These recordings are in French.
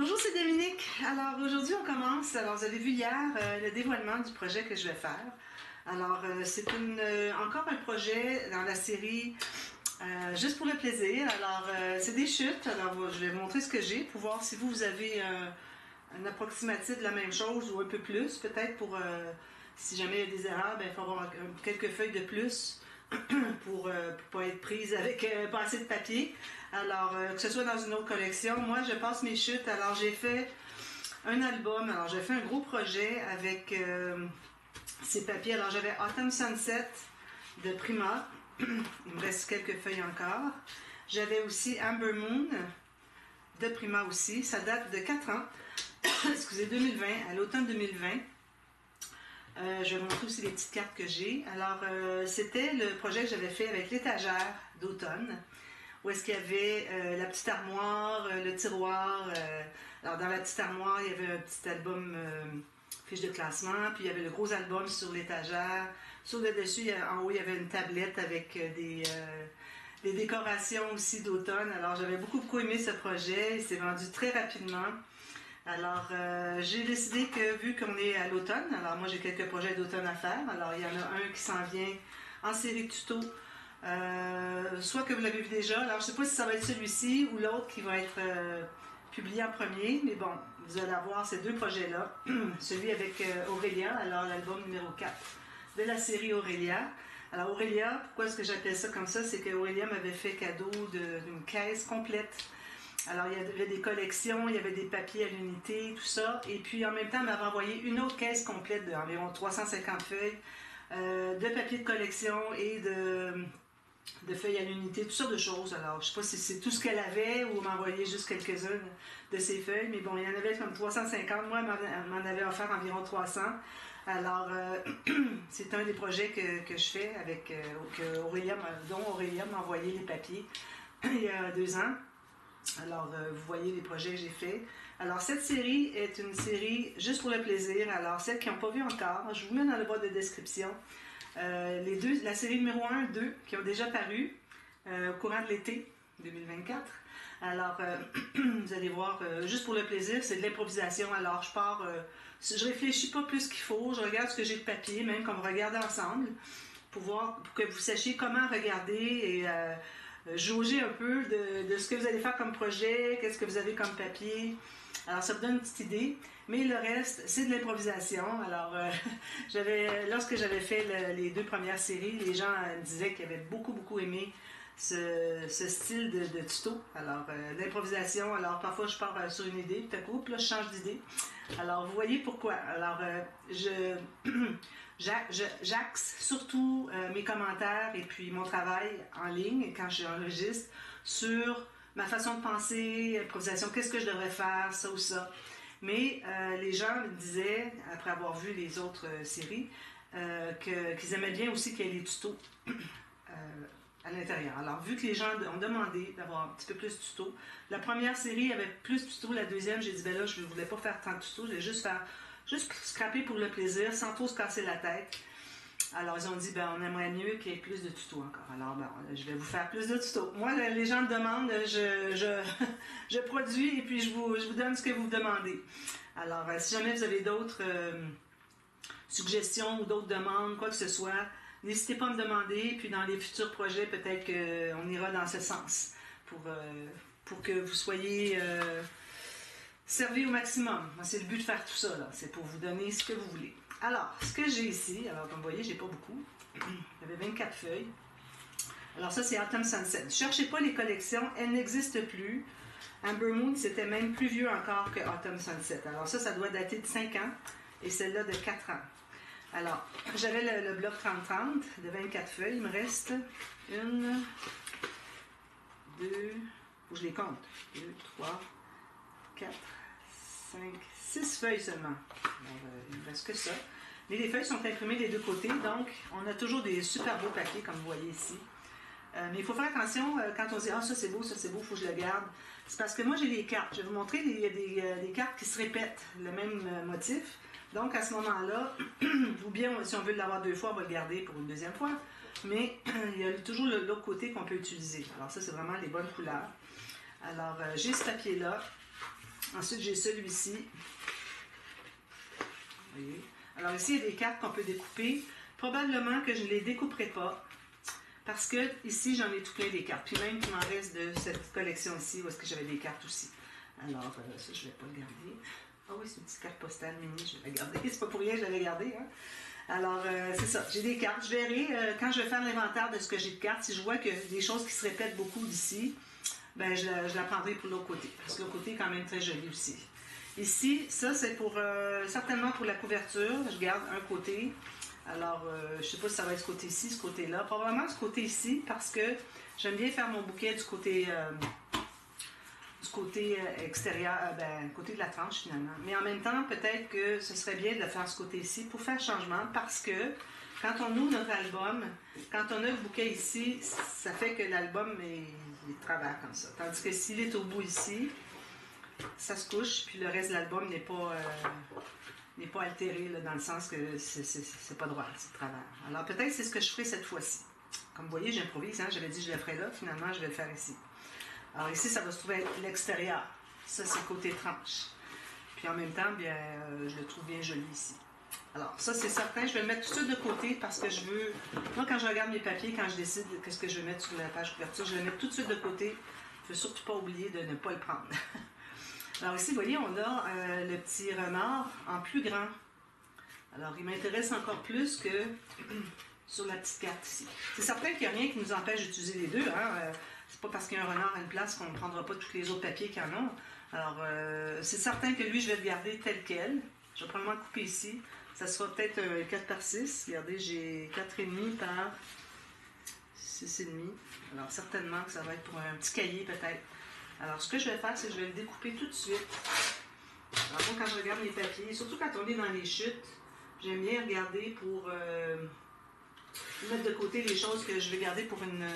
Bonjour, c'est Dominique. Alors aujourd'hui on commence, alors vous avez vu hier le dévoilement du projet que je vais faire. Alors c'est encore un projet dans la série Juste pour le plaisir. Alors c'est des chutes, alors je vais vous montrer ce que j'ai pour voir si vous avez un approximatif de la même chose ou un peu plus, peut-être pour si jamais il y a des erreurs, ben, il faut avoir quelques feuilles de plus pour ne pas être prise avec pas assez de papier. Alors, que ce soit dans une autre collection, moi je passe mes chutes. Alors, j'ai fait un album. Alors, j'ai fait un gros projet avec ces papiers. Alors, j'avais Autumn Sunset de Prima. Il me reste quelques feuilles encore. J'avais aussi Amber Moon de Prima aussi. Ça date de 4 ans. Excusez, 2020, à l'automne 2020. Je vais vous montrer aussi les petites cartes que j'ai. Alors, c'était le projet que j'avais fait avec l'étagère d'automne, où est-ce qu'il y avait la petite armoire, le tiroir. Alors, dans la petite armoire, il y avait un petit album fiche de classement, puis il y avait le gros album sur l'étagère. Sur le dessus, en haut, il y avait une tablette avec des décorations aussi d'automne. Alors, j'avais beaucoup aimé ce projet. Il s'est vendu très rapidement. Alors, j'ai décidé que vu qu'on est à l'automne, alors moi j'ai quelques projets d'automne à faire. Alors, il y en a un qui s'en vient en série tuto, soit que vous l'avez vu déjà. Alors, je ne sais pas si ça va être celui-ci ou l'autre qui va être publié en premier, mais bon, vous allez avoir ces deux projets-là. Celui avec Aurélia, alors l'album numéro 4 de la série Aurélia. Alors, Aurélia, pourquoi est-ce que j'appelle ça comme ça? C'est qu'Aurélia m'avait fait cadeau d'une caisse complète. Alors, il y avait des collections, il y avait des papiers à l'unité, tout ça. Et puis, en même temps, elle m'avait envoyé une autre caisse complète d'environ 350 feuilles de papier de collection et de feuilles à l'unité, toutes sortes de choses. Alors, je ne sais pas si c'est tout ce qu'elle avait ou m'envoyer juste quelques-unes de ces feuilles. Mais bon, il y en avait comme 350. Moi, elle m'en avait offert environ 300. Alors, c'est un des projets que je fais avec dont Aurélia m'a envoyé les papiers il y a 2 ans. Alors, vous voyez les projets que j'ai faits. Alors, cette série est une série juste pour le plaisir. Alors, celles qui n'ont pas vu encore, je vous mets dans le boîte de description. La série numéro 1, 2, qui ont déjà paru au courant de l'été 2024. Alors, vous allez voir, juste pour le plaisir, c'est de l'improvisation. Alors, je pars, je réfléchis pas plus qu'il faut, je regarde ce que j'ai de papier, même qu'on va regarder ensemble, pour que vous sachiez comment regarder et jauger un peu de ce que vous allez faire comme projet, qu'est-ce que vous avez comme papier. Alors, ça vous donne une petite idée, mais le reste, c'est de l'improvisation. Alors, lorsque j'avais fait les 2 premières séries, les gens me disaient qu'ils avaient beaucoup aimé ce style de tuto. Alors, l'improvisation, alors parfois je pars sur une idée, tout à coup, puis là je change d'idée. Alors, vous voyez pourquoi. Alors, j'axe surtout mes commentaires et puis mon travail en ligne quand j'enregistre sur ma façon de penser, improvisation, qu'est-ce que je devrais faire, ça ou ça. Mais les gens me disaient, après avoir vu les autres séries, qu'ils aimaient bien aussi qu'il y ait les tutos à l'intérieur. Alors, vu que les gens ont demandé d'avoir un petit peu plus de tutos, la première série avait plus de tutos, la deuxième, j'ai dit, ben là, je ne voulais pas faire tant de tutos, je voulais juste scraper pour le plaisir, sans trop se casser la tête. Alors, ils ont dit, ben, on aimerait mieux qu'il y ait plus de tutos encore. Alors, ben, je vais vous faire plus de tutos. Moi, les gens me demandent, je produis et puis je vous donne ce que vous demandez. Alors, si jamais vous avez d'autres suggestions ou d'autres demandes, quoi que ce soit, n'hésitez pas à me demander. Puis, dans les futurs projets, peut-être qu'on ira dans ce sens pour que vous soyez servis au maximum. C'est le but de faire tout ça, là. C'est pour vous donner ce que vous voulez. Alors, ce que j'ai ici, alors comme vous voyez, j'ai pas beaucoup. Il y avait 24 feuilles. Alors ça, c'est Autumn Sunset. Ne cherchez pas les collections, elles n'existent plus. Amber Moon, c'était même plus vieux encore que Autumn Sunset. Alors ça doit dater de 5 ans et celle-là de 4 ans. Alors, j'avais le bloc 30-30 de 24 feuilles. Il me reste 1, 2, faut que je les compte. 2, 3, 4, 5, 6 feuilles seulement. Alors, il ne reste que ça. Mais les feuilles sont imprimées des 2 côtés, donc on a toujours des super beaux papiers, comme vous voyez ici. Mais il faut faire attention quand on dit « Ah, ça c'est beau, il faut que je le garde ». C'est parce que moi j'ai des cartes. Je vais vous montrer, il y a des cartes qui se répètent, le même motif. Donc à ce moment-là, ou bien si on veut l'avoir 2 fois, on va le garder pour une deuxième fois. Mais il y a toujours l'autre côté qu'on peut utiliser. Alors ça, c'est vraiment les bonnes couleurs. Alors, j'ai ce papier-là. Ensuite, j'ai celui-ci. Vous voyez? Alors ici, il y a des cartes qu'on peut découper. Probablement que je ne les découperai pas. Parce que ici, j'en ai tout plein des cartes. Puis même, il m'en reste de cette collection ici, où est-ce que j'avais des cartes aussi. Alors, ça, je ne vais pas le garder. Ah oui, c'est une petite carte postale mini, je vais la garder. C'est pas pour rien que je l'avais gardée. Hein? Alors, c'est ça. J'ai des cartes. Je verrai, quand je vais faire l'inventaire de ce que j'ai de cartes, si je vois que des choses qui se répètent beaucoup d'ici, ben, je la prendrai pour l'autre côté. Parce que l'autre côté est quand même très joli aussi. Ici, ça, c'est pour certainement pour la couverture. Je garde un côté. Alors, je ne sais pas si ça va être ce côté-ci, ce côté-là. Probablement ce côté-ci, parce que j'aime bien faire mon bouquet du côté extérieur, côté de la tranche finalement. Mais en même temps, peut-être que ce serait bien de le faire ce côté-ci pour faire changement, parce que quand on ouvre notre album, quand on a le bouquet ici, ça fait que l'album est de travers comme ça. Tandis que s'il est au bout ici, ça se couche, puis le reste de l'album n'est pas altéré là, dans le sens que c'est pas droit, c'est de travers. Alors peut-être c'est ce que je ferai cette fois-ci. Comme vous voyez, j'improvise, hein? J'avais dit que je le ferais là, finalement je vais le faire ici. Alors ici, ça va se trouver être l'extérieur. Ça, c'est le côté tranche. Puis en même temps, bien, je le trouve bien joli ici. Alors ça, c'est certain, je vais le mettre tout ça de côté parce que je veux... Moi, quand je regarde mes papiers, quand je décide qu'est-ce que je vais mettre sur la page couverture, je vais le mettre tout de suite de côté. Je ne veux surtout pas oublier de ne pas le prendre. Alors ici, vous voyez, on a le petit renard en plus grand. Alors, il m'intéresse encore plus que sur la petite carte ici. C'est certain qu'il n'y a rien qui nous empêche d'utiliser les deux. Hein? C'est pas parce qu'il y a un renard à une place qu'on ne prendra pas tous les autres papiers qu'il y en a. Alors, c'est certain que lui, je vais le garder tel quel. Je vais probablement le couper ici. Ça sera peut-être 4 par 6. Regardez, j'ai 4,5 par 6,5. Alors, certainement que ça va être pour un petit cahier peut-être. Alors, ce que je vais faire, c'est que je vais le découper tout de suite. Alors, moi, quand je regarde mes papiers, surtout quand on est dans les chutes, j'aime bien regarder pour mettre de côté les choses que je vais garder pour une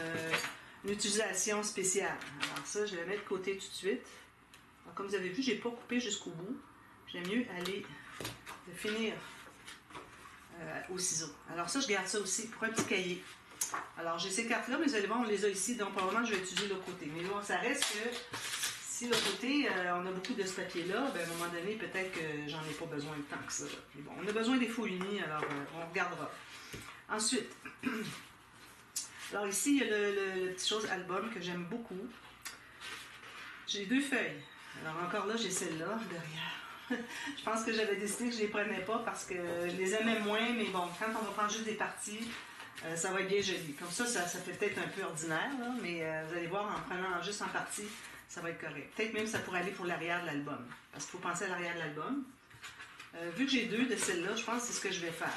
utilisation spéciale. Alors ça, je vais mettre de côté tout de suite. Alors, comme vous avez vu, je n'ai pas coupé jusqu'au bout. J'aime mieux aller de finir au ciseau. Alors ça, je garde ça aussi pour un petit cahier. Alors j'ai ces cartes-là, mais vous allez voir, on les a ici, donc probablement je vais utiliser l'autre côté. Mais bon, ça reste que si l'autre côté, on a beaucoup de ce papier-là, ben, à un moment donné, peut-être que j'en ai pas besoin de tant que ça. Mais bon, on a besoin des faux unis, alors on regardera. Ensuite, alors ici, il y a le petit chose album que j'aime beaucoup. J'ai 2 feuilles. Alors encore là, j'ai celle-là derrière. Je pense que j'avais décidé que je ne les prenais pas parce que je les aimais moins, mais bon, quand on va prendre juste des parties, ça va être bien joli. Comme ça fait peut-être un peu ordinaire, là, mais vous allez voir, en prenant juste en partie, ça va être correct. Peut-être même ça pourrait aller pour l'arrière de l'album, parce qu'il faut penser à l'arrière de l'album. Vu que j'ai 2 de celles-là, je pense que c'est ce que je vais faire.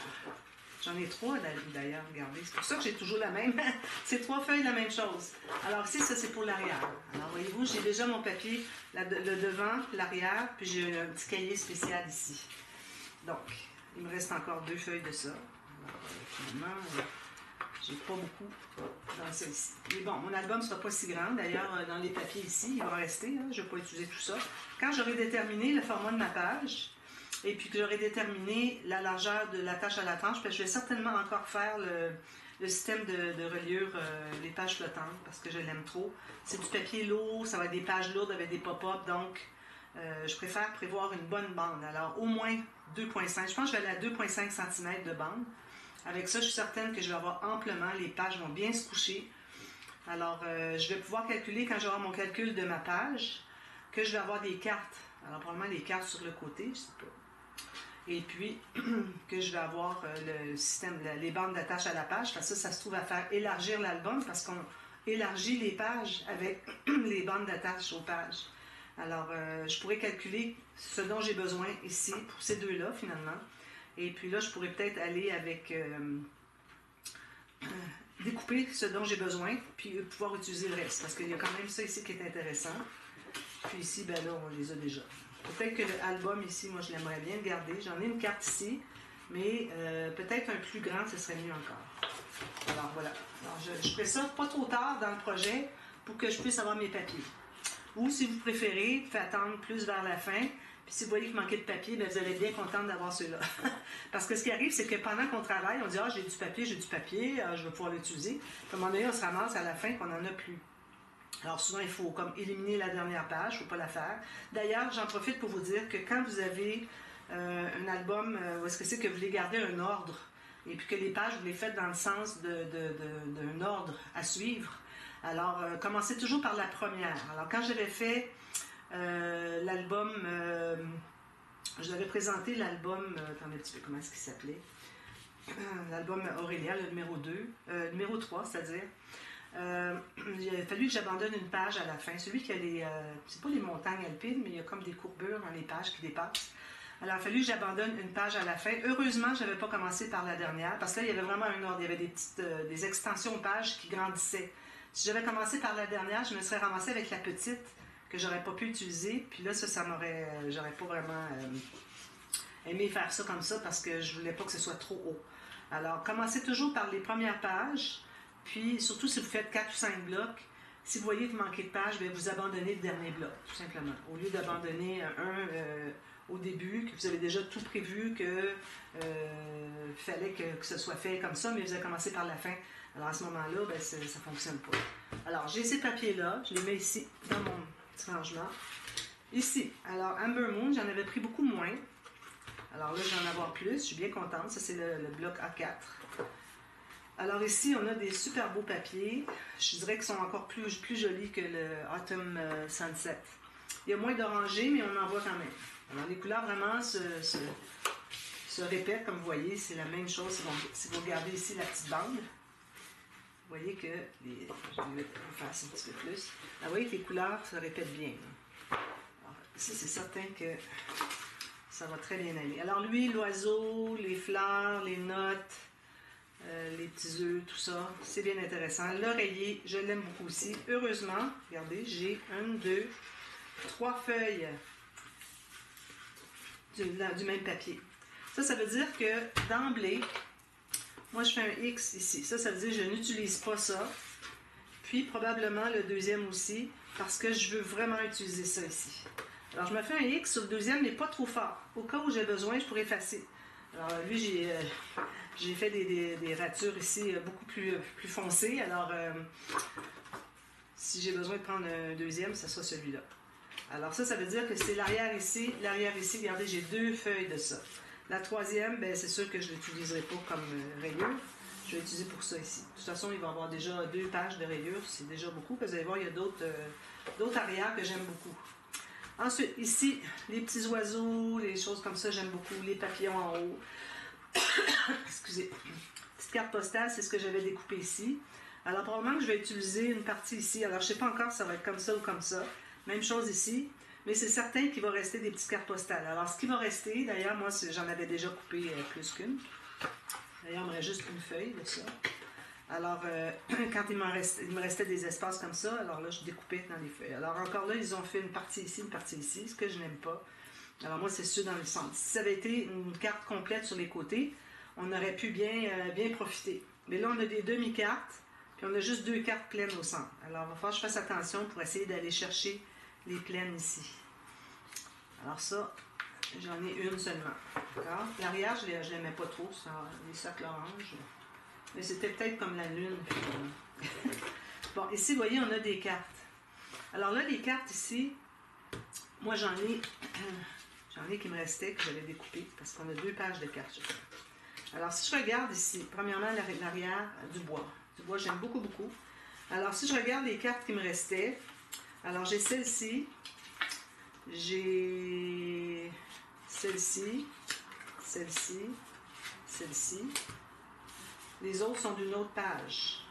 J'en ai 3 d'ailleurs, regardez. C'est pour ça que j'ai toujours la même. C'est 3 feuilles, la même chose. Alors ici, ça c'est pour l'arrière. Alors voyez-vous, j'ai déjà mon papier, le devant, l'arrière, puis j'ai un petit cahier spécial ici. Donc, il me reste encore 2 feuilles de ça. Alors finalement, j'ai pas beaucoup dans celle-ci. Mais bon, mon album ne sera pas si grand. D'ailleurs, dans les papiers ici, il va rester. Hein, je ne vais pas utiliser tout ça. Quand j'aurai déterminé le format de ma page, et puis que j'aurai déterminé la largeur de la tâche à la tranche, parce que je vais certainement encore faire le système de reliure, les pages flottantes, parce que je l'aime trop. C'est du papier lourd, ça va être des pages lourdes avec des pop-up, donc je préfère prévoir une bonne bande. Alors, au moins 2,5, je pense que je vais aller à 2,5 cm de bande. Avec ça, je suis certaine que je vais avoir amplement, les pages vont bien se coucher. Alors, je vais pouvoir calculer, quand j'aurai mon calcul de ma page, que je vais avoir des cartes. Alors, probablement les cartes sur le côté, je ne sais pas. Et puis, que je vais avoir le système, les bandes d'attache à la page, parce que ça se trouve à faire élargir l'album, parce qu'on élargit les pages avec les bandes d'attache aux pages. Alors, je pourrais calculer ce dont j'ai besoin ici, pour ces 2-là, finalement. Et puis là, je pourrais peut-être aller avec... découper ce dont j'ai besoin, puis pouvoir utiliser le reste, parce qu'il y a quand même ça ici qui est intéressant. Puis ici, ben là, on les a déjà. Peut-être que l'album ici, moi, je l'aimerais bien le garder. J'en ai une carte ici, mais peut-être un plus grand, ce serait mieux encore. Alors, voilà. Alors, je ferai ça pas trop tard dans le projet pour que je puisse avoir mes papiers. Ou, si vous préférez, faites attendre plus vers la fin. Puis, si vous voyez qu'il manquait de papier, bien, vous allez être bien contente d'avoir ceux-là. Parce que ce qui arrive, c'est que pendant qu'on travaille, on dit « Ah, j'ai du papier, je vais pouvoir l'utiliser. » Puis, à un moment donné, on se ramasse à la fin qu'on n'en a plus. Alors souvent, il faut comme éliminer la dernière page, il ne faut pas la faire. D'ailleurs, j'en profite pour vous dire que quand vous avez un album où est-ce que c'est que vous voulez garder un ordre, et puis que les pages, vous les faites dans le sens d'un ordre à suivre, alors commencez toujours par la première. Alors quand j'avais fait l'album, je l'avais présenté l'album, attendez un petit peu, comment est-ce qu'il s'appelait? L'album Aurélia, le numéro 2, numéro 3, c'est-à-dire. Il a fallu que j'abandonne une page à la fin. Celui qui a les. C'est pas les montagnes alpines, mais il y a comme des courbures dans les pages qui dépassent. Alors, il a fallu que j'abandonne une page à la fin. Heureusement, je n'avais pas commencé par la dernière, parce que là, il y avait vraiment un ordre. Il y avait des petites des extensions de pages qui grandissaient. Si j'avais commencé par la dernière, je me serais ramassée avec la petite que j'aurais pas pu utiliser. Puis là, ça m'aurait. J'aurais pas vraiment aimé faire ça comme ça parce que je voulais pas que ce soit trop haut. Alors, commencez toujours par les premières pages. Puis, surtout si vous faites 4 ou 5 blocs, si vous voyez que vous manquez de pages, bien, vous abandonnez le dernier bloc, tout simplement. Au lieu d'abandonner un au début, que vous avez déjà tout prévu, que fallait que ce soit fait comme ça, mais vous avez commencé par la fin. Alors, à ce moment-là, bien, ça ne fonctionne pas. Alors, j'ai ces papiers-là, je les mets ici, dans mon petit rangement. Ici, alors, Amber Moon, j'en avais pris beaucoup moins. Alors là, je vais en avoir plus, je suis bien contente. Ça, c'est le bloc A4. Alors ici, on a des super beaux papiers. Je dirais qu'ils sont encore plus jolis que le Autumn Sunset. Il y a moins d'orangé, mais on en voit quand même. Alors les couleurs vraiment se répètent, comme vous voyez, c'est la même chose si vous regardez ici la petite bande. Vous voyez que, je vais vous faire ça un petit peu plus. Vous voyez que les couleurs se répètent bien. Alors, ici, c'est certain que ça va très bien aller. Alors lui, l'oiseau, les fleurs, les notes, les petits œufs, tout ça, c'est bien intéressant. L'oreiller, je l'aime beaucoup aussi. Heureusement, regardez, j'ai 1, 2, 3 feuilles du même papier. Ça veut dire que d'emblée, moi je fais un X ici. Ça veut dire que je n'utilise pas ça. Puis probablement le deuxième aussi, parce que je veux vraiment utiliser ça ici. Alors je me fais un X sur le deuxième, mais pas trop fort. Au cas où j'ai besoin, je pourrais effacer. Alors lui, j'ai fait des ratures ici beaucoup plus foncées. Alors si j'ai besoin de prendre un deuxième, ce sera celui-là. Alors ça veut dire que c'est l'arrière ici. L'arrière ici, regardez, j'ai 2 feuilles de ça. La troisième, ben, c'est sûr que je ne l'utiliserai pas comme rayure. Je vais l'utiliser pour ça ici. De toute façon, il va y avoir déjà 2 pages de rayures. C'est déjà beaucoup. Vous allez voir, il y a d'autres arrières que j'aime beaucoup. Ensuite, ici, les petits oiseaux, les choses comme ça, j'aime beaucoup. Les papillons en haut. Excusez. Petite carte postale, c'est ce que j'avais découpé ici. Alors, probablement que je vais utiliser une partie ici. Alors, je ne sais pas encore si ça va être comme ça ou comme ça. Même chose ici. Mais c'est certain qu'il va rester des petites cartes postales. Alors, ce qui va rester, d'ailleurs, moi, j'en avais déjà coupé plus qu'une. D'ailleurs, il me reste juste une feuille de ça. Alors, quand il me restait des espaces comme ça, alors là, je découpais dans les feuilles. Alors, encore là, ils ont fait une partie ici, ce que je n'aime pas. Alors, moi, c'est ceux dans le centre. Si ça avait été une carte complète sur les côtés, on aurait pu bien profiter. Mais là, on a des demi-cartes, puis on a juste 2 cartes pleines au centre. Alors, il va falloir que je fasse attention pour essayer d'aller chercher les pleines ici. Alors ça, j'en ai une seulement. D'accord? L'arrière, je ne l'aimais pas trop, ça, les cercles orange. Mais c'était peut-être comme la lune. Bon, ici, vous voyez, on a des cartes. Alors là, les cartes ici, moi j'en ai qui me restaient, que j'avais découpées, parce qu'on a 2 pages de cartes. Alors si je regarde ici, premièrement, l'arrière du bois. Du bois, j'aime beaucoup, beaucoup. Alors si je regarde les cartes qui me restaient, alors j'ai celle-ci, j'ai celle-ci, celle-ci, celle-ci. Les autres sont d'une autre page.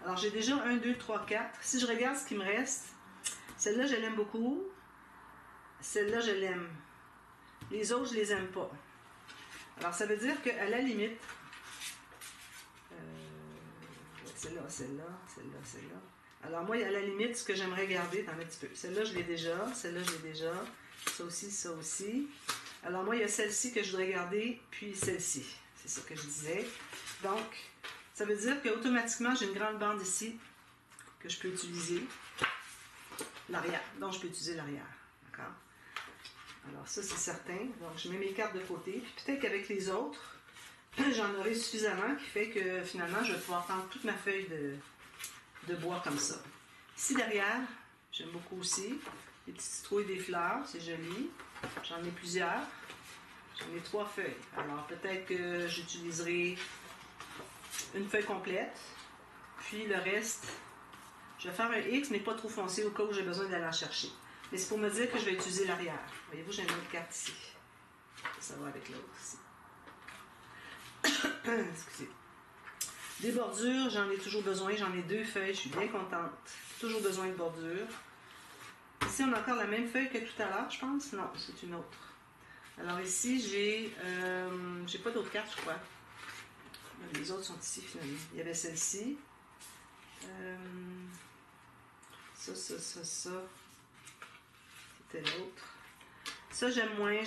Alors j'ai déjà 1, 2, 3, 4. Si je regarde ce qui me reste, celle-là je l'aime beaucoup. Celle-là je l'aime. Les autres je les aime pas. Alors ça veut dire qu'à la limite, celle-là, celle-là, celle-là, celle-là. Alors moi, à la limite, ce que j'aimerais garder, dans un petit peu. Celle-là, je l'ai déjà. Celle-là, je l'ai déjà. Ça aussi, ça aussi. Alors moi, il y a celle-ci que je voudrais garder, puis celle-ci. C'est ça que je disais. Donc, ça veut dire qu'automatiquement, j'ai une grande bande ici que je peux utiliser. L'arrière. Donc, je peux utiliser l'arrière. D'accord? Alors ça, c'est certain. Donc, je mets mes cartes de côté. Puis peut-être qu'avec les autres, j'en aurai suffisamment qui fait que finalement, je vais pouvoir prendre toute ma feuille de bois comme ça. Ici derrière, j'aime beaucoup aussi. Des petites citrouilles, des fleurs, c'est joli. J'en ai plusieurs. J'en ai 3 feuilles. Alors peut-être que j'utiliserai une feuille complète. Puis le reste, je vais faire un X, mais pas trop foncé au cas où j'ai besoin d'aller en chercher. Mais c'est pour me dire que je vais utiliser l'arrière. Voyez-vous, j'ai une autre carte ici. Ça va avec l'autre ici. Excusez. Des bordures, j'en ai toujours besoin. J'en ai 2 feuilles, je suis bien contente. Toujours besoin de bordures. Ici, on a encore la même feuille que tout à l'heure, je pense. Non, c'est une autre. Alors ici, j'ai pas d'autres cartes, je crois. Les autres sont ici, finalement. Il y avait celle-ci. Ça. C'était l'autre. Ça, j'aime moins.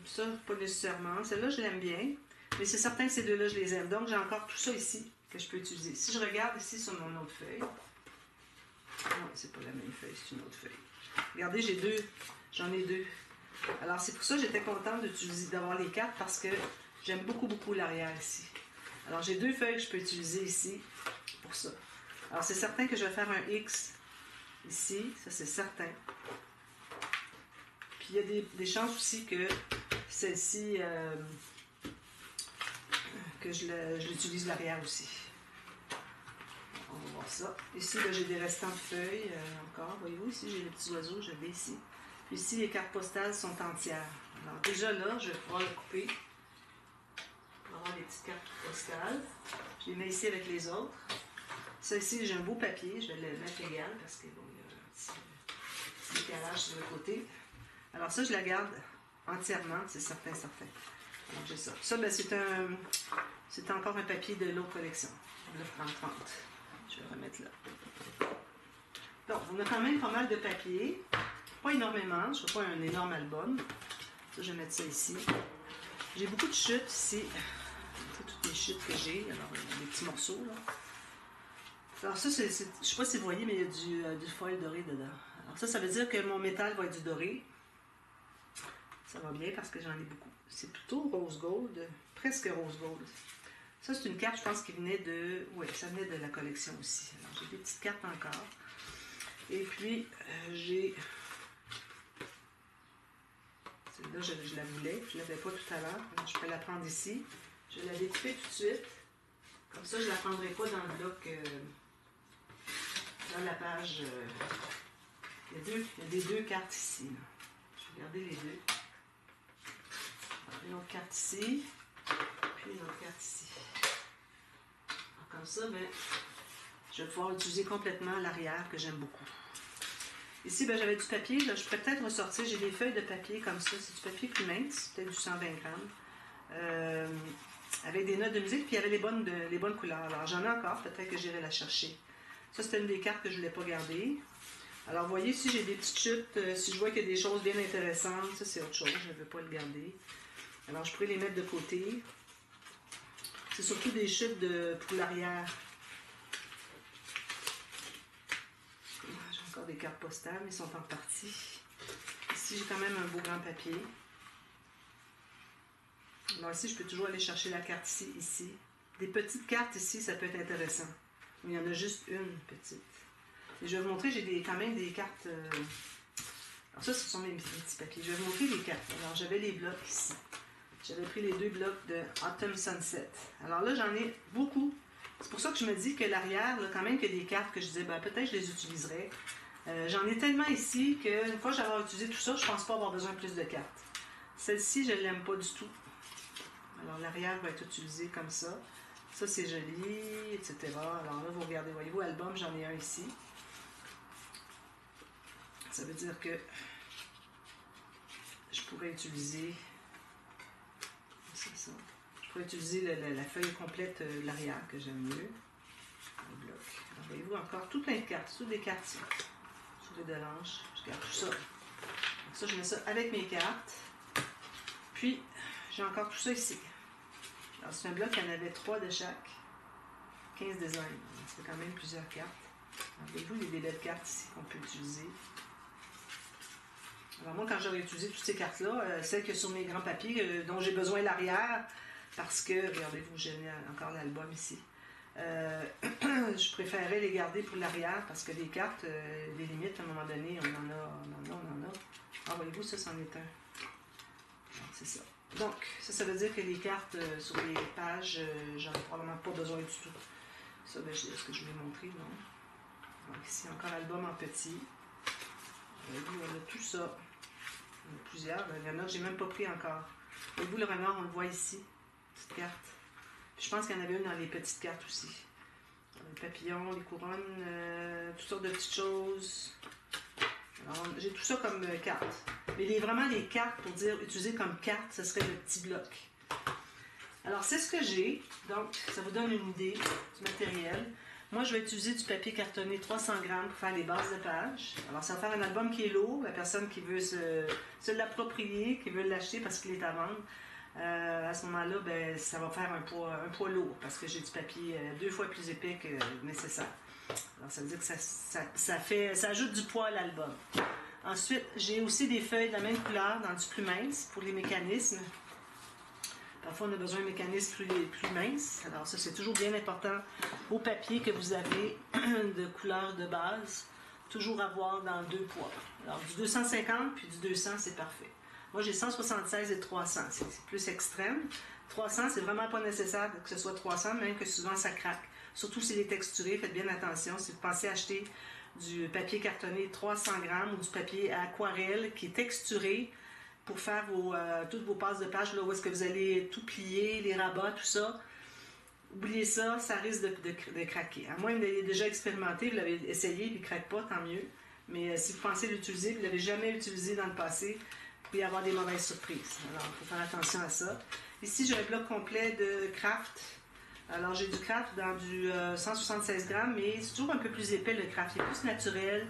Ça, pas nécessairement. Celle-là, je l'aime bien. Mais c'est certain que ces deux-là, je les aime. Donc, j'ai encore tout ça ici que je peux utiliser. Si je regarde ici sur mon autre feuille. Non, c'est pas la même feuille, c'est une autre feuille. Regardez, j'en ai 2. Alors, c'est pour ça que j'étais contente d'avoir les cartes parce que j'aime beaucoup l'arrière ici. Alors, j'ai 2 feuilles que je peux utiliser ici pour ça. Alors, c'est certain que je vais faire un X ici, ça c'est certain. Puis, il y a des chances aussi que celle-ci, que je l'utilise l'arrière aussi. On va voir ça. Ici, j'ai des restants de feuilles encore. Voyez-vous, ici, j'ai les petits oiseaux, je vais ici. Puis ici, les cartes postales sont entières. Alors, déjà là, je vais pouvoir le couper. On va avoir des petites cartes postales. Je les mets ici avec les autres. Ça ici, j'ai un beau papier. Je vais le mettre égal parce qu'il y a un petit décalage sur le côté. Alors ça, je la garde entièrement, c'est certain. Alors j'ai ça. Ça, ben, c'est encore un papier de l'autre collection. Le 30-30. Je vais remettre là. Donc, on a quand même pas mal de papier. Pas énormément, je ne fais pas un énorme album. Ça, je vais mettre ça ici. J'ai beaucoup de chutes ici. Toutes les chutes que j'ai. Alors, des petits morceaux, là. Alors ça, je ne sais pas si vous voyez, mais il y a du foil doré dedans. Alors ça veut dire que mon métal va être du doré. Ça va bien parce que j'en ai beaucoup. C'est plutôt rose gold, presque rose gold. Ça, c'est une carte, je pense, qui venait de... Oui, ça venait de la collection aussi. Alors, j'ai des petites cartes encore. Et puis, j'ai... Celle-là, je la voulais. Je ne l'avais pas tout à l'heure. Je peux la prendre ici. Je vais la découper tout de suite. Comme ça, je ne la prendrai pas dans le bloc... dans la page... il y a des 2 cartes ici. Là. Je vais garder les 2. Une autre carte ici, puis une autre carte ici. Alors, comme ça, ben, je vais pouvoir utiliser complètement l'arrière que j'aime beaucoup. Ici, ben, j'avais du papier. Là, je pourrais peut-être ressortir. J'ai des feuilles de papier comme ça. C'est du papier plus mince, peut-être du 120 grammes. Avec des notes de musique, puis il y avait les bonnes couleurs. Alors, j'en ai encore. Peut-être que j'irai la chercher. Ça, c'était une des cartes que je ne voulais pas garder. Alors, vous voyez, ici, j'ai des petites chutes. Si je vois qu'il y a des choses bien intéressantes, ça, c'est autre chose. Je ne veux pas le garder. Alors, je pourrais les mettre de côté. C'est surtout des chutes pour l'arrière. J'ai encore des cartes postales, mais ils sont en partie. Ici, j'ai quand même un beau grand papier. Alors ici, je peux toujours aller chercher la carte ici. Des petites cartes ici, ça peut être intéressant. Mais il y en a juste une petite. Et je vais vous montrer, j'ai quand même des cartes... Alors ça, ce sont mes petits papiers. Je vais vous montrer les cartes. Alors, j'avais les blocs ici. J'avais pris les 2 blocs de Autumn Sunset. Alors là, j'en ai beaucoup. C'est pour ça que je me dis que l'arrière, quand même qu'il y a des cartes que je disais, ben, peut-être je les utiliserai. J'en ai tellement ici qu'une fois que j'aurai utilisé tout ça, je ne pense pas avoir besoin de plus de cartes. Celle-ci, je ne l'aime pas du tout. Alors l'arrière va être utilisé comme ça. Ça, c'est joli, etc. Alors là, vous regardez, voyez-vous, album, j'en ai un ici. Ça veut dire que je pourrais utiliser... C'est ça. Je pourrais utiliser la feuille complète de l'arrière que j'aime mieux. Le bloc. Alors, voyez-vous, encore tout plein de cartes. Toutes des cartes ici. Sur les delanges. Je garde tout ça. Donc ça, je mets ça avec mes cartes. Puis, j'ai encore tout ça ici. Alors, c'est un bloc, il y en avait 3 de chaque. 15 designs. Ça fait quand même plusieurs cartes. Alors, voyez-vous, il y a des belles cartes ici qu'on peut utiliser. Alors moi, quand j'aurais utilisé toutes ces cartes-là, celles que sur mes grands papiers, dont j'ai besoin l'arrière, parce que, regardez-vous, j'ai encore l'album ici. Je préférais les garder pour l'arrière parce que les cartes, les limites, à un moment donné, on en a. Ah, voyez-vous, ça, c'en est un. C'est ça. Donc, ça veut dire que les cartes sur les pages, j'en ai probablement pas besoin du tout. Ça, ben, est-ce que je vous l'ai montré? Non. Donc, ici, encore album en petit. Voyez-vous, on a tout ça. Il y en a plusieurs. Il y en a que j'ai même pas pris encore. Voyez-vous, le renard, on le voit ici. Petite carte. Puis, je pense qu'il y en avait une dans les petites cartes aussi. Les papillons, les couronnes, toutes sortes de petites choses. Alors, j'ai tout ça comme carte. Mais vraiment les cartes, pour dire utiliser comme carte, ce serait le petit bloc. Alors, c'est ce que j'ai. Donc, ça vous donne une idée du matériel. Moi, je vais utiliser du papier cartonné 300 grammes pour faire les bases de page. Alors, ça va faire un album qui est lourd. La personne qui veut se l'approprier, qui veut l'acheter parce qu'il est à vendre, à ce moment-là, ben, ça va faire un poids lourd parce que j'ai du papier 2 fois plus épais que nécessaire. Alors, ça veut dire que ça ajoute du poids à l'album. Ensuite, j'ai aussi des feuilles de la même couleur dans du plus mince pour les mécanismes. Parfois, on a besoin de mécanismes plus minces. Alors, ça, c'est toujours bien important au papier que vous avez de couleur de base. Toujours avoir dans 2 poids. Alors, du 250 puis du 200, c'est parfait. Moi, j'ai 176 et 300. C'est plus extrême. 300, c'est vraiment pas nécessaire que ce soit 300, même que souvent, ça craque. Surtout s'il est texturé, faites bien attention. Si vous pensez acheter du papier cartonné 300 grammes ou du papier à aquarelle qui est texturé pour faire toutes vos passes de page, là, où est-ce que vous allez tout plier, les rabats, tout ça, oubliez ça, ça risque de craquer. À moins que vous l'ayez déjà expérimenté, vous l'avez essayé et il ne craque pas, tant mieux. Mais si vous pensez l'utiliser, vous ne l'avez jamais utilisé dans le passé, vous pouvez avoir des mauvaises surprises. Alors, il faut faire attention à ça. Ici, j'ai un bloc complet de craft. Alors, j'ai du craft dans du 176 grammes, mais c'est toujours un peu plus épais, le craft. Il est plus naturel,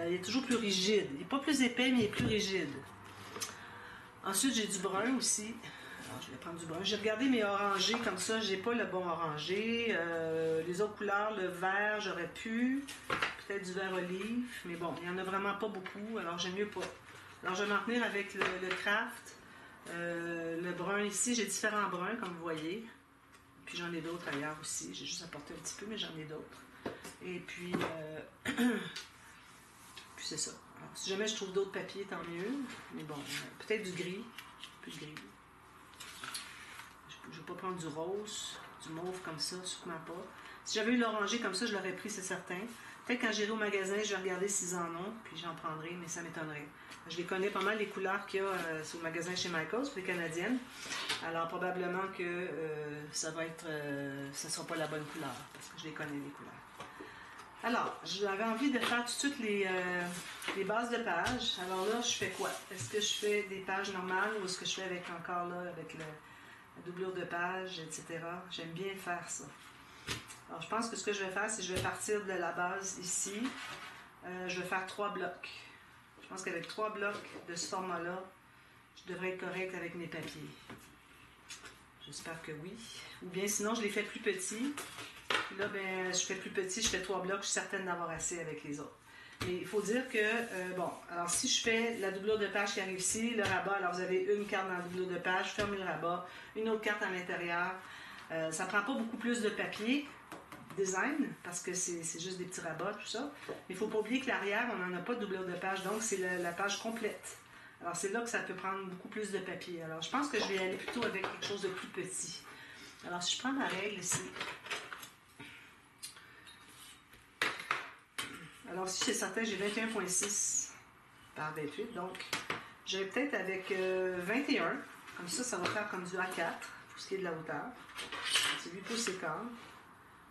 il est toujours plus rigide. Il n'est pas plus épais, mais il est plus rigide. Ensuite, j'ai du brun aussi. Alors, je vais prendre du brun. J'ai regardé mes orangés comme ça. J'ai pas le bon orangé. Les autres couleurs, le vert, j'aurais pu. Peut-être du vert olive. Mais bon, il n'y en a vraiment pas beaucoup. Alors, j'aime mieux pas. Alors, je vais m'en tenir avec le craft. Le brun ici. J'ai différents bruns, comme vous voyez. Puis, j'en ai d'autres ailleurs aussi. J'ai juste apporté un petit peu, mais j'en ai d'autres. Et puis, puis c'est ça. Alors, si jamais je trouve d'autres papiers, tant mieux. Mais bon, peut-être du gris. Plus de gris. Je ne vais pas prendre du rose, du mauve comme ça, sûrement pas. Si j'avais eu l'oranger comme ça, je l'aurais pris, c'est certain. Peut-être quand j'irai au magasin, je vais regarder s'ils en ont, puis j'en prendrai, mais ça m'étonnerait. Je les connais pas mal, les couleurs qu'il y a sur le magasin chez Michaels, pour les Canadiennes. Alors, probablement que ça sera pas la bonne couleur, parce que je les connais, les couleurs. Alors, j'avais envie de faire tout de suite les bases de pages. Alors là, je fais quoi? Est-ce que je fais des pages normales ou est-ce que je fais avec la doublure de page, etc. J'aime bien faire ça. Alors, je pense que ce que je vais faire, c'est que je vais partir de la base ici. Je vais faire 3 blocs. Je pense qu'avec 3 blocs de ce format-là, je devrais être correct avec mes papiers. J'espère que oui. Ou bien sinon, je les fais plus petits. Puis là, ben, je fais plus petit, je fais 3 blocs, je suis certaine d'avoir assez avec les autres. Mais il faut dire que, bon, alors si je fais la doublure de page qui arrive ici, le rabat, alors vous avez une carte dans la doublure de page, fermez le rabat, une autre carte à l'intérieur. Ça prend pas beaucoup plus de papier, design, parce que c'est juste des petits rabats, tout ça. Mais il ne faut pas oublier que l'arrière, on n'en a pas de doublure de page, donc c'est la page complète. Alors c'est là que ça peut prendre beaucoup plus de papier. Alors je pense que je vais aller plutôt avec quelque chose de plus petit. Alors si je prends ma règle ici, alors si c'est certain, j'ai 21,6 par 28, donc je vais peut-être avec 21, comme ça va faire comme du A4, pour ce qui est de la hauteur. C'est 8 pouces et quart.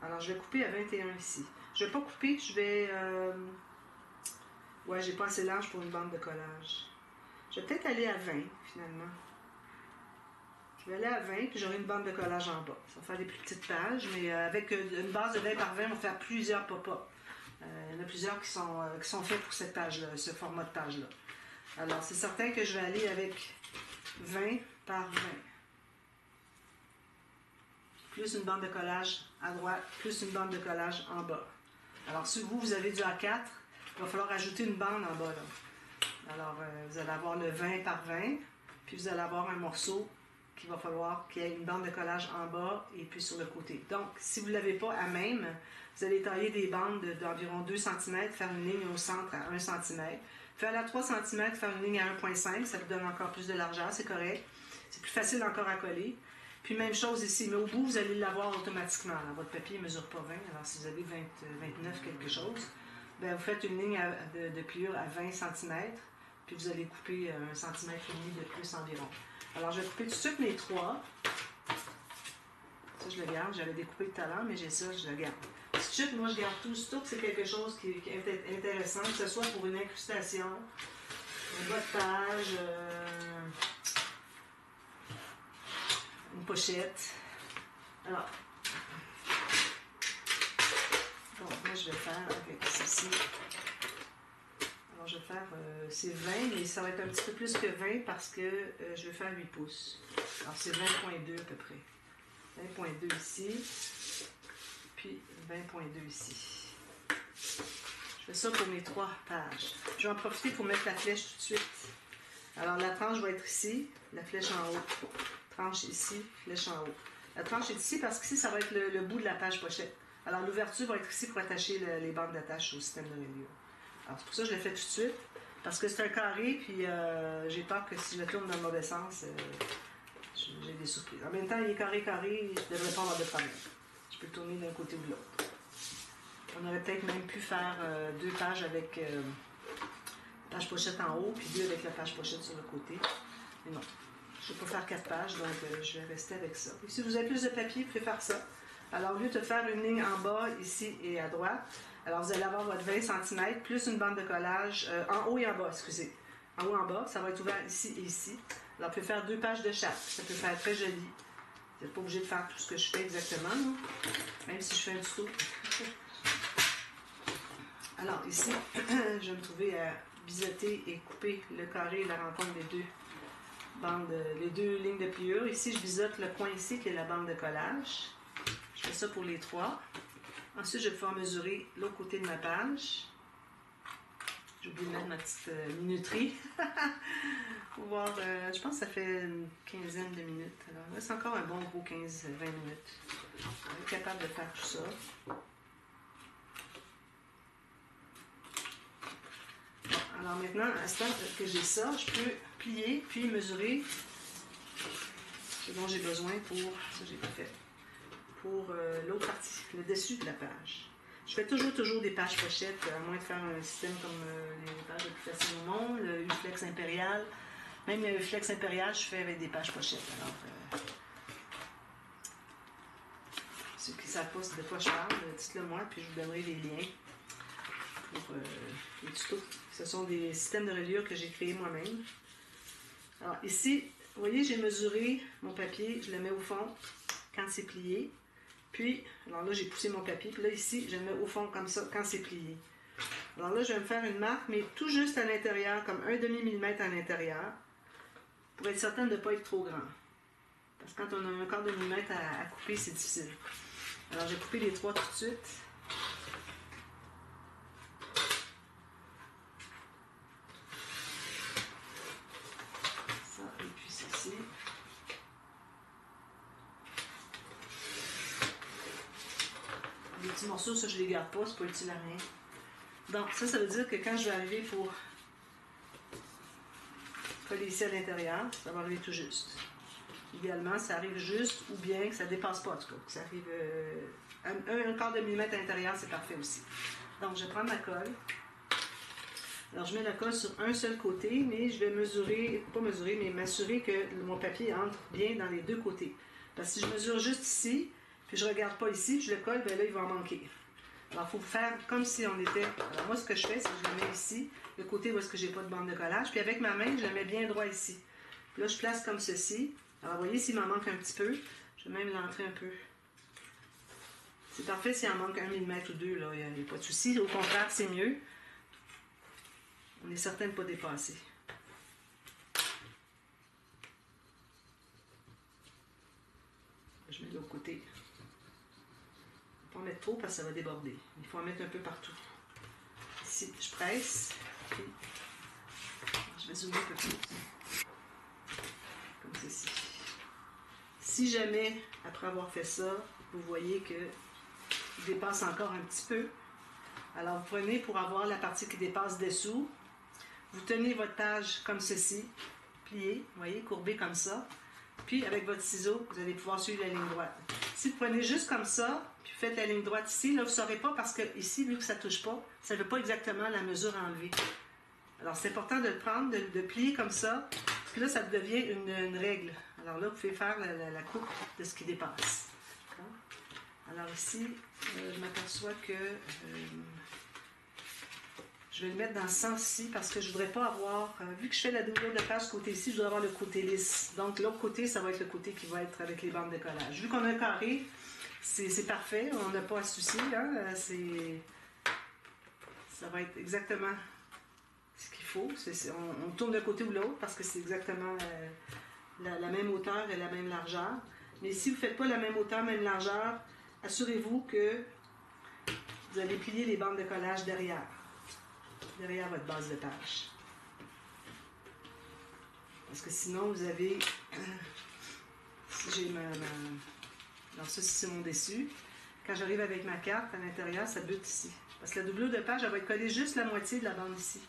Alors je vais couper à 21 ici. Je ne vais pas couper, je vais... Ouais, j'ai pas assez large pour une bande de collage. Je vais peut-être aller à 20, finalement. Je vais aller à 20, puis j'aurai une bande de collage en bas. Ça va faire des plus petites pages, mais avec une base de 20 par 20, on va faire plusieurs pop-up. Il y en a plusieurs qui sont faits pour cette page-là, ce format de page-là. Alors, c'est certain que je vais aller avec 20 par 20. Plus une bande de collage à droite, plus une bande de collage en bas. Alors, si vous avez du A4, il va falloir ajouter une bande en bas, là. Alors, vous allez avoir le 20 par 20, puis vous allez avoir un morceau qu'il va falloir qu'il y ait une bande de collage en bas et puis sur le côté. Donc, si vous ne l'avez pas à même, vous allez tailler des bandes d'environ 2 cm, faire une ligne au centre à 1 cm, faire à 3 cm, faire une ligne à 1,5 ça vous donne encore plus de largeur, c'est correct. C'est plus facile encore à coller. Puis même chose ici, mais au bout, vous allez l'avoir automatiquement. Alors, votre papier ne mesure pas 20, alors si vous avez 29 quelque chose, bien, vous faites une ligne de pliure à 20 cm, puis vous allez couper 1,5 cm de plus environ. Alors, je vais couper tout de suite mes 3. Ça, je le garde. J'avais découpé tout à l'heure, mais j'ai ça, je le garde. Tout de suite, moi, je garde tout. Surtout que c'est quelque chose qui est intéressant, que ce soit pour une incrustation, un bas de page, une pochette. Alors, bon, moi, je vais faire avec ceci. Alors, je vais faire, c'est 20, mais ça va être un petit peu plus que 20 parce que je vais faire 8 pouces. Alors, c'est 20,2 à peu près. 20,2 ici, puis 20,2 ici. Je fais ça pour mes 3 pages. Je vais en profiter pour mettre la flèche tout de suite. Alors, la tranche va être ici, la flèche en haut. Tranche ici, flèche en haut. La tranche est ici parce qu'ici, ça va être le bout de la page pochette. Alors, l'ouverture va être ici pour attacher les bandes d'attache au système de reliure. Alors, c'est pour ça que je l'ai fait tout de suite. Parce que c'est un carré, puis j'ai peur que si je le tourne dans le mauvais sens, j'ai des surprises. En même temps, il est carré, je ne devrais pas avoir de problème. Je peux le tourner d'un côté ou de l'autre. On aurait peut-être même pu faire 2 pages avec page pochette en haut, puis 2 avec la page pochette sur le côté. Mais non, je ne vais pas faire 4 pages, donc je vais rester avec ça. Et si vous avez plus de papier, vous pouvez faire ça. Alors, au lieu de faire une ligne en bas, ici et à droite, alors vous allez avoir votre 20 cm, plus une bande de collage en haut et en bas, excusez. En haut et en bas, ça va être ouvert ici et ici. Alors, vous pouvez faire 2 pages de chaque. Ça peut faire très joli. Vous n'êtes pas obligé de faire tout ce que je fais exactement, non? Même si je fais un tuto. Alors, ici, je vais me trouver à biseauter et couper le carré et la rencontre des 2 bandes, les 2 lignes de pliure. Ici, je biseaute le coin ici qui est la bande de collage. Je fais ça pour les 3. Ensuite, je vais pouvoir mesurer l'autre côté de ma page. J'ai oublié de mettre ma petite minuterie. Pour voir, je pense que ça fait une quinzaine de minutes. Alors là, c'est encore un bon gros 15-20 minutes. On est capable de faire tout ça. Bon, alors maintenant, à ce temps que j'ai ça, je peux plier puis mesurer ce dont j'ai besoin pour... Ça, j'ai pas fait. Pour l'autre partie, le dessus de la page. Je fais toujours des pages pochettes, à moins de faire un système comme les pages les plus faciles au monde, le Uflex Impérial. Même le Uflex Impérial, je fais avec des pages pochettes. Alors, ceux qui ne savent pas de quoi je parle, dites-le moi, puis je vous donnerai les liens pour les tutos. Ce sont des systèmes de reliure que j'ai créés moi-même. Alors ici, vous voyez, j'ai mesuré mon papier, je le mets au fond quand c'est plié. Puis, alors là, j'ai poussé mon papier. Puis là, ici, je le mets au fond comme ça quand c'est plié. Alors là, je vais me faire une marque, mais tout juste à l'intérieur, comme un demi-millimètre à l'intérieur, pour être certaine de ne pas être trop grand. Parce que quand on a un quart de millimètre à couper, c'est difficile. Alors, j'ai coupé les 3 tout de suite. Ça, et puis ceci. Les petits morceaux, ça, je les garde pas, c'est pas utile à rien. Donc, ça veut dire que quand je vais arriver pour coller ici à l'intérieur, ça va arriver tout juste. Idéalement, ça arrive juste ou bien que ça ne dépasse pas, en tout cas. Que ça arrive un quart de millimètre à l'intérieur, c'est parfait aussi. Donc, je prends ma colle. Alors, je mets la colle sur un seul côté, mais je vais mesurer, pas mesurer, mais m'assurer que mon papier entre bien dans les 2 côtés. Parce que si je mesure juste ici, puis je ne regarde pas ici, puis je le colle, bien là, il va en manquer. Alors, il faut faire comme si on était... Alors, moi, ce que je fais, c'est que je le mets ici, le côté où est-ce que j'ai pas de bande de collage, puis avec ma main, je le mets bien droit ici. Puis là, je place comme ceci. Alors, vous voyez, s'il m'en manque un petit peu, je vais même l'entrer un peu. C'est parfait s'il en manque 1 millimètre ou 2, là, il n'y a pas de souci. Au contraire, c'est mieux. On est certain de ne pas dépasser. Je mets de l'autre côté. Il ne faut pas en mettre trop parce que ça va déborder. Il faut en mettre un peu partout. Ici, je presse. Puis, je vais zoomer un peu plus. Comme ceci. Si jamais, après avoir fait ça, vous voyez qu'il dépasse encore un petit peu, alors vous prenez pour avoir la partie qui dépasse dessous, vous tenez votre page comme ceci, pliée, vous voyez, courbée comme ça, puis avec votre ciseau, vous allez pouvoir suivre la ligne droite. Si vous prenez juste comme ça, puis vous faites la ligne droite ici, là vous ne saurez pas parce que ici, vu que ça ne touche pas, ça ne veut pas exactement la mesure à enlever. Alors c'est important de le prendre, de plier comme ça, puis là ça devient une règle. Alors là, vous pouvez faire la coupe de ce qui dépasse. Alors ici, je m'aperçois que je vais le mettre dans ce sens-ci parce que je ne voudrais pas avoir, vu que je fais la doublure de page côté ici, je voudrais avoir le côté lisse. Donc l'autre côté, ça va être le côté qui va être avec les bandes de collage. Vu qu'on a un carré, c'est parfait, on n'a pas à se soucier. Hein? Ça va être exactement ce qu'il faut. On tourne d'un côté ou l'autre parce que c'est exactement la même hauteur et la même largeur. Mais si vous ne faites pas la même hauteur, même largeur, assurez-vous que vous allez plier les bandes de collage derrière votre base de page. Parce que sinon, vous avez... si j'ai alors ça, c'est mon dessus. Quand j'arrive avec ma carte à l'intérieur, ça bute ici. Parce que la doublure de page, elle va être collée juste la moitié de la bande ici.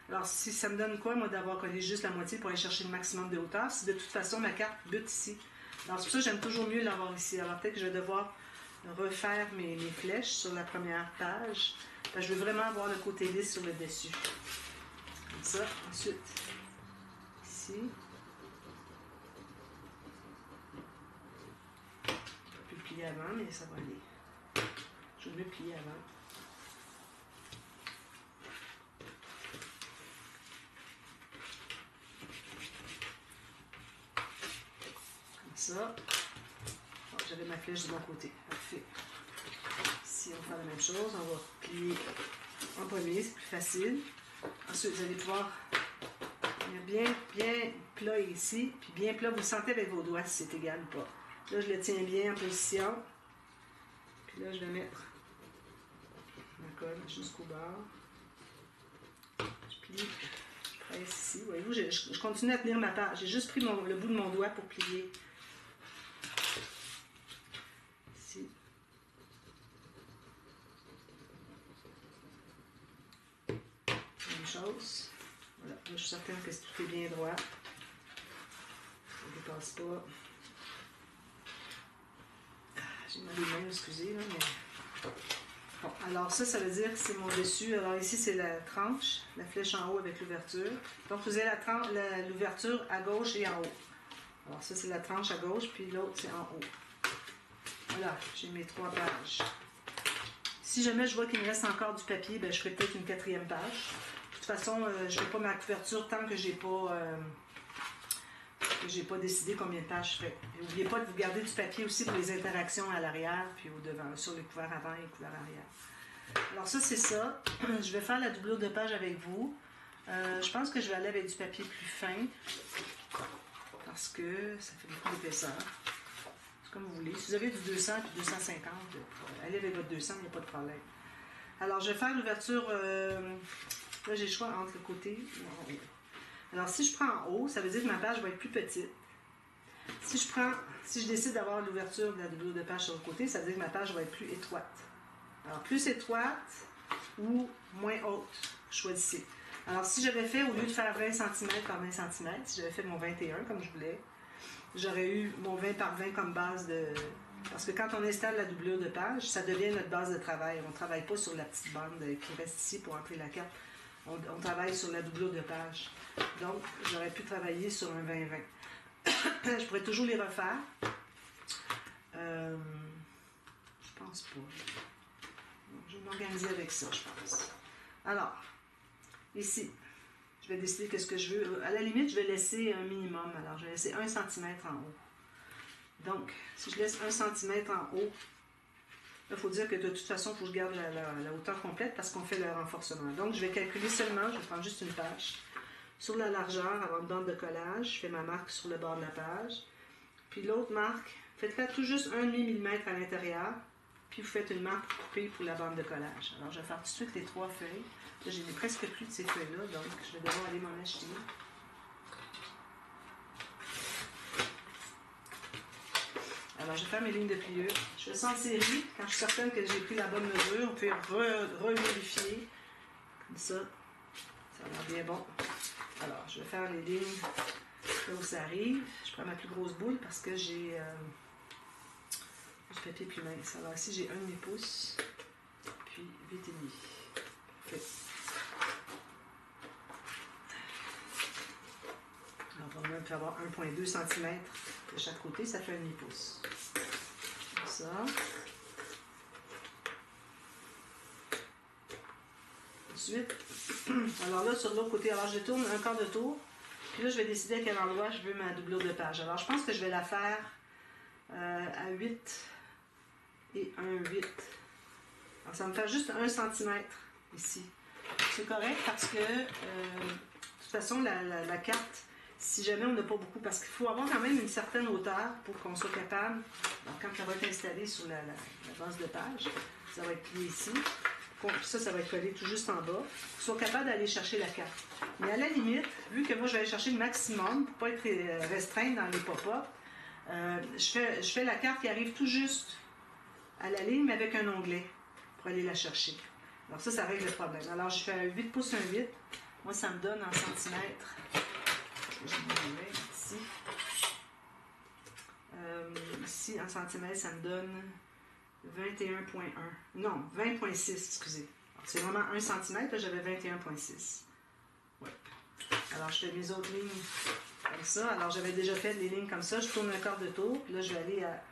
Alors, si ça me donne quoi, moi, d'avoir collé juste la moitié pour aller chercher le maximum de hauteur, si de toute façon, ma carte bute ici. Alors, c'est pour ça que j'aime toujours mieux l'avoir ici. Alors, peut-être que je vais devoir refaire mes flèches sur la première page. Parce que je veux vraiment avoir le côté lisse sur le dessus. Comme ça. Ensuite, ici. Je peux le plier avant, mais ça va aller. Je veux le plier avant. Comme ça. Oh, j'avais ma flèche de mon côté. Parfait. Ici, on va faire la même chose. On va plier en premier, c'est plus facile. Ensuite, vous allez pouvoir venir bien plat ici, puis bien plat. Vous le sentez avec vos doigts si c'est égal ou pas. Là, je le tiens bien en position. Puis là, je vais mettre ma colle jusqu'au bord. Je plie, je presse ici. Voyez-vous, je continue à tenir ma page. J'ai juste pris le bout de mon doigt pour plier. Ici. Même chose. Voilà, là, je suis certaine que tout est bien droit. Ça ne dépasse pas. J'ai mal les mains, excusez, là, mais... Bon, alors ça veut dire que c'est mon dessus. Alors ici, c'est la tranche, la flèche en haut avec l'ouverture. Donc, vous avez l'ouverture à gauche et en haut. Alors ça, c'est la tranche à gauche, puis l'autre, c'est en haut. Voilà, j'ai mes 3 pages. Si jamais je vois qu'il me reste encore du papier, ben, je ferai peut-être une 4e page. De toute façon, je ne fais pas ma couverture tant que j'ai pas décidé combien de pages je fais. N'oubliez pas de vous garder du papier aussi pour les interactions à l'arrière puis au devant, sur les couverts avant et les couverts arrière. Alors ça, c'est ça. Je vais faire la doublure de page avec vous. Je pense que je vais aller avec du papier plus fin parce que ça fait beaucoup d'épaisseur. C'est comme vous voulez. Si vous avez du 200 et 250, allez avec votre 200, il n'y a pas de problème. Alors, je vais faire l'ouverture... là, j'ai le choix entre le côté et en haut. Alors, si je prends en haut, ça veut dire que ma page va être plus petite. Si je décide d'avoir l'ouverture de la doublure de page sur le côté, ça veut dire que ma page va être plus étroite. Alors, plus étroite ou moins haute, choisissez. Alors, si j'avais fait, au lieu de faire 20 cm par 20 cm, si j'avais fait mon 21 comme je voulais, j'aurais eu mon 20 par 20 comme base de... Parce que quand on installe la doublure de page, ça devient notre base de travail. On ne travaille pas sur la petite bande qui reste ici pour entrer la carte. On travaille sur la doublure de page. Donc, j'aurais pu travailler sur un 20-20. Je pourrais toujours les refaire. Je pense pas. Je vais m'organiser avec ça, je pense. Alors, ici, je vais décider qu'est-ce que je veux. À la limite, je vais laisser un minimum. Alors, je vais laisser 1 cm en haut. Donc, si je laisse 1 cm en haut, il faut dire que de toute façon, il faut que je garde la hauteur complète parce qu'on fait le renforcement. Donc, je vais calculer seulement, je vais prendre juste une page. Sur la largeur, avant une bande de collage, je fais ma marque sur le bord de la page. Puis l'autre marque, faites-la tout juste 1,5 mm à l'intérieur. Puis vous faites une marque coupée pour la bande de collage. Alors, je vais faire tout de suite les 3 feuilles. Là, j'ai presque plus de ces feuilles-là, donc je vais devoir aller m'en acheter. Alors, je vais faire mes lignes de pliure. Je fais ça en série. Quand je suis certaine que j'ai pris la bonne mesure, on peut revérifier. Comme ça, ça a l'air bien bon. Alors, je vais faire les lignes là où ça arrive. Je prends ma plus grosse boule parce que j'ai du papier plus mince. Alors ici, j'ai 1,5 pouces, puis 8,5. Parfait. Alors, on va avoir 1,2 cm de chaque côté, ça fait 1,5 pouce. Comme ça. Ensuite, alors là, sur l'autre côté, alors je tourne un quart de tour, puis là, je vais décider à quel endroit je veux ma doublure de page. Alors, je pense que je vais la faire à 8 et 1,8. Alors, ça va me faire juste 1 cm ici. C'est correct parce que, de toute façon, la carte, si jamais on n'a pas beaucoup, parce qu'il faut avoir quand même une certaine hauteur pour qu'on soit capable, alors quand elle va être installée sur la base de page, ça va être plié ici. Ça va être collé tout juste en bas. Qu'ils soient capables d'aller chercher la carte. Mais à la limite, vu que moi je vais aller chercher le maximum pour ne pas être restreinte dans les pop-up, je fais la carte qui arrive tout juste à la ligne, mais avec un onglet pour aller la chercher. Alors ça règle le problème. Alors je fais 8 pouces 1,8. Moi, ça me donne en centimètres. Je vais ici. Ici, en centimètres, ça me donne 21,1. Non, 20,6, excusez. C'est vraiment 1 cm, là j'avais 21,6. Ouais. Alors je fais mes autres lignes comme ça. Alors j'avais déjà fait des lignes comme ça. Je tourne un quart de tour. Puis là, je vais aller à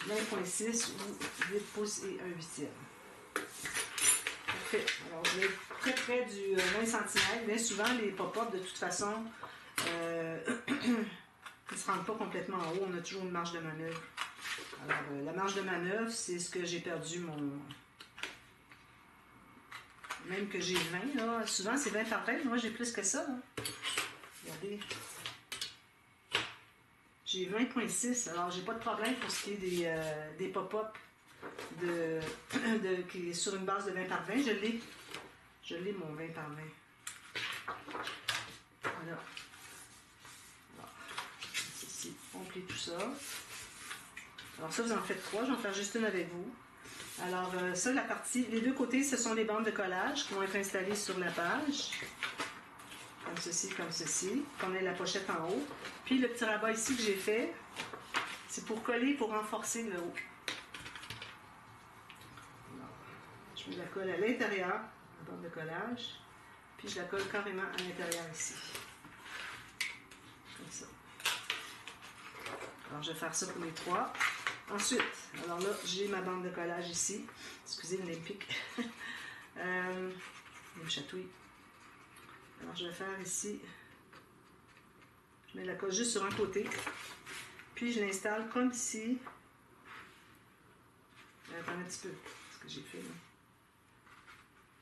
20,6 ou 8 pouces et 1/8. Parfait. Alors je vais être très près du 20 cm. Bien souvent, les pop-up, de toute façon, ils ne se rendent pas complètement en haut. On a toujours une marge de manœuvre. Alors, la marge de manœuvre, c'est ce que j'ai perdu Même que j'ai 20, là. Souvent, c'est 20 par 20. Moi, j'ai plus que ça, là. Regardez. J'ai 20,6. Alors, j'ai pas de problème pour ce qui est des pop-up qui est sur une base de 20 par 20. Je l'ai, mon 20 par 20. Voilà. Alors, ici, on plie tout ça. Alors ça, vous en faites 3, je vais en faire juste une avec vous. Alors ça, la partie, les deux côtés, ce sont les bandes de collage qui vont être installées sur la page. Comme ceci, comme ceci. On a la pochette en haut. Puis le petit rabat ici que j'ai fait, c'est pour coller, pour renforcer le haut. Alors, je mets la colle à l'intérieur, la bande de collage. Puis je la colle carrément à l'intérieur ici. Comme ça. Alors je vais faire ça pour les 3. Ensuite, alors là, j'ai ma bande de collage ici. Excusez le nez pique. Il me chatouille. Alors, je vais faire ici. Je mets la colle juste sur un côté. Puis, je l'installe comme ici. Attends un petit peu. Ce que j'ai fait là.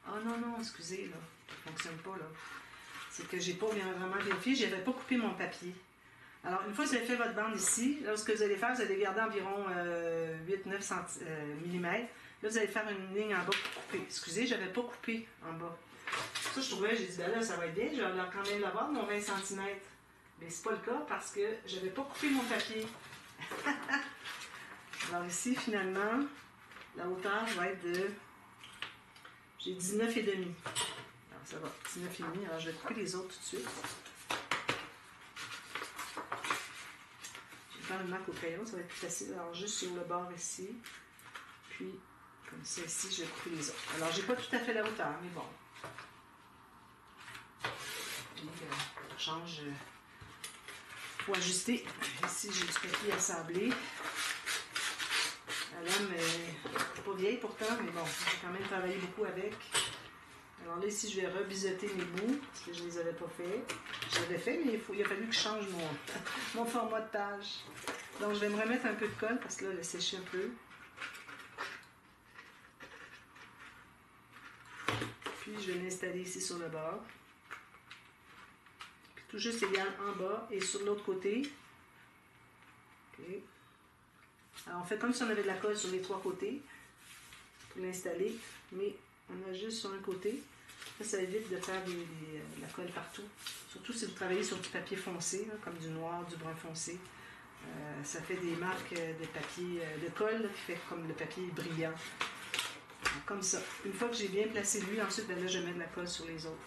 Ah non, non, excusez, là. Ça ne fonctionne pas, là. C'est que j'ai pas vraiment vérifié. Je n'avais pas coupé mon papier. Alors, une fois que vous avez fait votre bande ici, là, ce que vous allez faire, vous allez garder environ 8-9 mm. Là, vous allez faire une ligne en bas pour couper. Excusez, je n'avais pas coupé en bas. Ça, je trouvais, j'ai dit, ben là, ça va être bien, je vais quand même l'avoir, mon 20 cm. Mais c'est pas le cas parce que je n'avais pas coupé mon papier. Alors ici, finalement, la hauteur va être de... J'ai 19,5. Alors, ça va, 19,5. Alors, je vais couper les autres tout de suite. Faire une marque au crayon, ça va être plus facile. Alors, juste sur le bord ici. Puis, comme ça ici, je vais couper les autres. Alors, j'ai pas tout à fait la hauteur, mais bon. Puis, on change. Pour ajuster. Ici, j'ai du papier assemblé. La lame n'est pas vieille pourtant, mais bon, j'ai quand même travaillé beaucoup avec. Alors là, ici, je vais rebiseauter mes bouts, parce que je ne les avais pas fait. Je l'avais fait, mais il a fallu que je change mon format de page. Donc, je vais me remettre un peu de colle, parce que là, elle a séché un peu. Puis, je vais l'installer ici sur le bord. Puis, tout juste égal en bas et sur l'autre côté. OK. Alors, on fait comme si on avait de la colle sur les 3 côtés pour l'installer, mais on a juste sur un côté. Ça évite de faire de la colle partout. Surtout si vous travaillez sur du papier foncé, là, comme du noir, du brun foncé. Ça fait des marques de papier, de colle, là, qui fait comme le papier brillant. Donc, comme ça. Une fois que j'ai bien placé lui, ensuite, ben là, je mets de la colle sur les autres.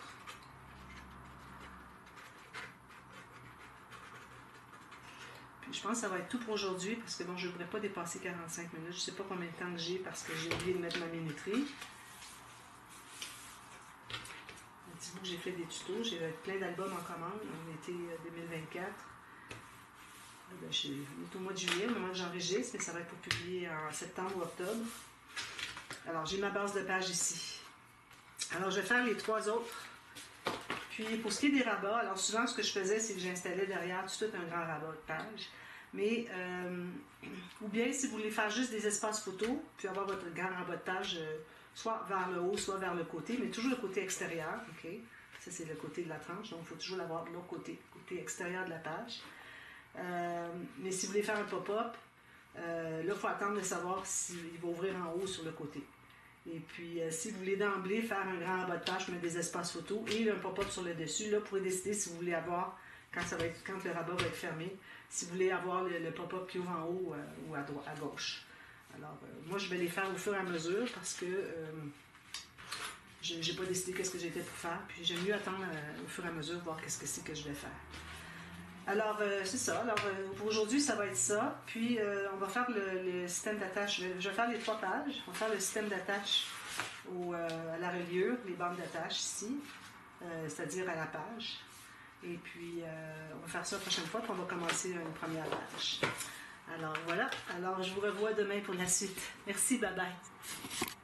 Puis, je pense que ça va être tout pour aujourd'hui, parce que bon, je ne voudrais pas dépasser 45 minutes. Je ne sais pas combien de temps que j'ai, parce que j'ai oublié de mettre ma minuterie. Dites-vous que j'ai fait des tutos, j'ai plein d'albums en commande en été 2024. Ben, on est au mois de juillet, au moment que j'enregistre, mais ça va être pour publier en septembre ou octobre. Alors, j'ai ma base de page ici. Alors, je vais faire les 3 autres. Puis, pour ce qui est des rabats, alors souvent, ce que je faisais, c'est que j'installais derrière tout un grand rabat de page. Mais, ou bien, si vous voulez faire juste des espaces photos, puis avoir votre grand rabat de page soit vers le haut, soit vers le côté, mais toujours le côté extérieur, OK? Ça, c'est le côté de la tranche, donc il faut toujours l'avoir de l'autre côté, côté extérieur de la page. Mais si vous voulez faire un pop-up, là, il faut attendre de savoir s'il va ouvrir en haut sur le côté. Et puis, si vous voulez d'emblée faire un grand rabat de page, mettre des espaces photos et un pop-up sur le dessus, là, vous pourrez décider si vous voulez avoir, quand le rabat va être fermé, si vous voulez avoir le pop-up qui ouvre en haut ou à gauche. Alors, moi, je vais les faire au fur et à mesure parce que je n'ai pas décidé qu'est-ce que j'étais pour faire. Puis, j'aime mieux attendre au fur et à mesure, voir qu'est-ce que c'est que je vais faire. Alors, c'est ça. Alors, pour aujourd'hui, ça va être ça. Puis, on va faire le système d'attache. Je vais faire les 3 pages. On va faire le système d'attache à la reliure, les bandes d'attache ici, c'est-à-dire à la page. Et puis, on va faire ça la prochaine fois, puis on va commencer une première page. Alors, voilà. Alors, je vous revois demain pour la suite. Merci, bye-bye.